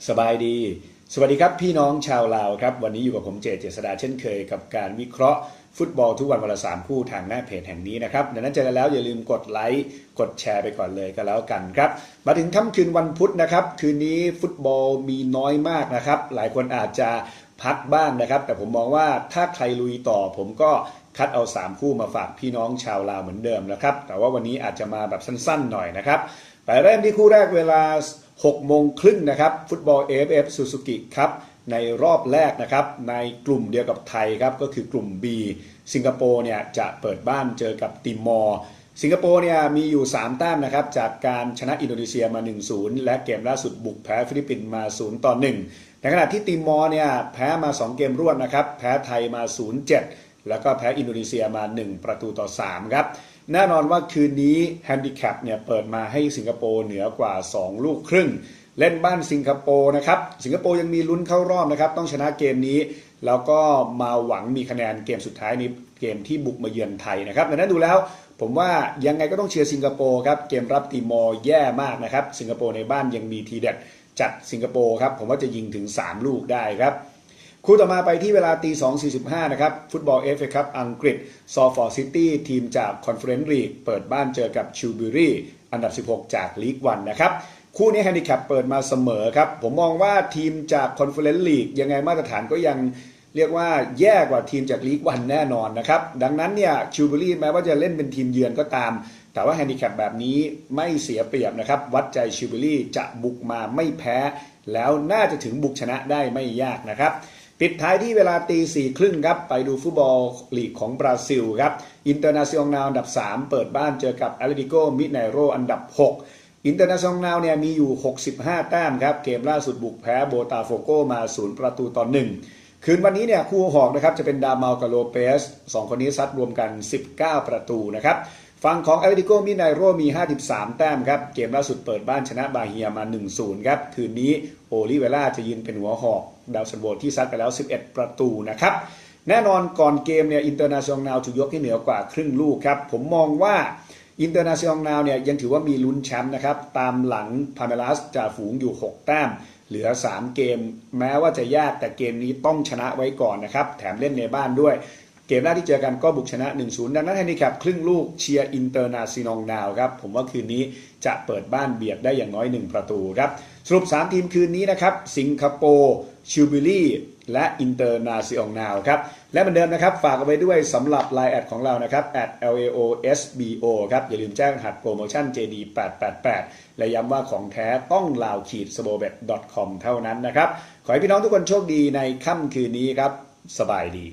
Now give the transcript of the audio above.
สบายดีสวัสดีครับพี่น้องชาวลาวครับวันนี้อยู่กับผมเจษฎาเช่นเคยกับการวิเคราะห์ฟุตบอลทุกวันวันละ3คู่ทางหน้าเพจแห่งนี้นะครับดังนั้นเจอกันแล้วอย่าลืมกดไลค์กดแชร์ไปก่อนเลยก็แล้วกันครับมาถึงค่ำคืนวันพุธนะครับคืนนี้ฟุตบอลมีน้อยมากนะครับหลายคนอาจจะพักบ้างนะครับแต่ผมมองว่าถ้าใครลุยต่อผมก็คัดเอา3คู่มาฝากพี่น้องชาวลาวเหมือนเดิมนะครับแต่ว่าวันนี้อาจจะมาแบบสั้นๆหน่อยนะครับไปเริ่มที่คู่แรกเวลา6 โมงครึ่งนะครับฟุตบอล AFF ซูซูกิครับในรอบแรกนะครับในกลุ่มเดียวกับไทยครับก็คือกลุ่ม B สิงคโปร์เนี่ยจะเปิดบ้านเจอกับติมอร์สิงคโปร์เนี่ยมีอยู่3 แต้มนะครับจากการชนะอินโดนีเซียมา 1-0 และเกมล่าสุดบุกแพ้ฟิลิปปินส์มา 0-1 ในขณะที่ติมอร์เนี่ยแพ้มา2 เกมรวดนะครับแพ้ไทยมา 0-7 แล้วก็แพ้อินโดนีเซียมา1-3ครับแน่นอนว่าคืนนี้แฮนดิแคปเนี่ยเปิดมาให้สิงคโปร์เหนือกว่า2 ลูกครึ่งเล่นบ้านสิงคโปร์นะครับสิงคโปร์ยังมีลุ้นเข้ารอบนะครับต้องชนะเกมนี้แล้วก็มาหวังมีคะแนนเกมสุดท้ายนี้เกมที่บุกมาเยือนไทยนะครับดังนั้นดูแล้วผมว่ายังไงก็ต้องเชียร์สิงคโปร์ครับเกมรับติมอร์แย่มากนะครับสิงคโปร์ในบ้านยังมีทีเด็ดจัดสิงคโปร์ครับผมว่าจะยิงถึง3 ลูกได้ครับคู่ต่อมาไปที่เวลาตี 2:45 นะครับฟุตบอล FA ครับอังกฤษซอฟอร์ซิตี้ทีมจากคอนเฟอเรนซ์ลีกเปิดบ้านเจอกับชิลบิรีอันดับ16จากลีก1นะครับคู่นี้แฮนดิแคปเปิดมาเสมอครับผมมองว่าทีมจากคอนเฟอเรนซ์ลีกยังไงมาตรฐานก็ยังเรียกว่าแย่กว่าทีมจากลีก1แน่นอนนะครับดังนั้นเนี่ยชิลบิรีแม้ว่าจะเล่นเป็นทีมเยือนก็ตามแต่ว่าแฮนดิแคปแบบนี้ไม่เสียเปรียบนะครับวัดใจชิลบิรีจะบุกมาไม่แพ้แล้วน่าจะถึงบุกชนะได้ไม่ยากนะครับปิดท้ายที่เวลาตี 4:30 ครับไปดูฟุตบอลลีกของบราซิลครับอินเตอร์นาซิองนาลอันดับ3เปิดบ้านเจอกับแอตเลติโกมิเนโรอันดับ6อินเตอร์นาซิองนาลเนี่ยมีอยู่65 แต้มครับเกมล่าสุดบุกแพ้โบตาโฟโกมา0-1คืนวันนี้เนี่ยคู่หอกนะครับจะเป็นดามาลกับโลเปส2 คนนี้ซัดรวมกัน19 ประตูนะครับฝั่งของแอตเลติโกมิเนโรมี53 แต้มครับเกมล่าสุดเปิดบ้านชนะบาเฮียมา 1-0 ครับคืนนี้โอลิเวล่าจะยืนเป็นหัวหอกดาวซันโวที่ซัดไปแล้ว11 ประตูนะครับแน่นอนก่อนเกมเนี่ยอินเตอร์นาซิองนาลถูกยกให้เหนือกว่าครึ่งลูกครับผมมองว่าอินเตอร์นาซิองนาลเนี่ยยังถือว่ามีลุ้นแชมป์นะครับตามหลังพาเมลัสจ่าฝูงอยู่6 แต้มเหลือ3 เกมแม้ว่าจะยากแต่เกมนี้ต้องชนะไว้ก่อนนะครับแถมเล่นในบ้านด้วยเกมแรกที่เจอกันก็บุกชนะ 1-0 ดังนั้นแฮนดิแคปครึ่งลูกเชียร์อินเตอร์นาซิองนาลครับผมว่าคืนนี้จะเปิดบ้านเบียดได้อย่างน้อย1 ประตูครับสรุป3 ทีมคืนนี้นะครับสิงคโปร์ชิลบิลีและอินเตอร์นาซิองนาลครับและเหมือนเดิมนะครับฝากเอาไว้ด้วยสำหรับ LINE แอดของเรานะครับ @LAOSBO ครับอย่าลืมแจ้งรหัสโปรโมชั่น JD888 และย้ำว่าของแท้ต้องlao-smobet.com เท่านั้นนะครับขอให้พี่น้องทุกคนโชคดีในค่ำคืนนี้ครับสบายดี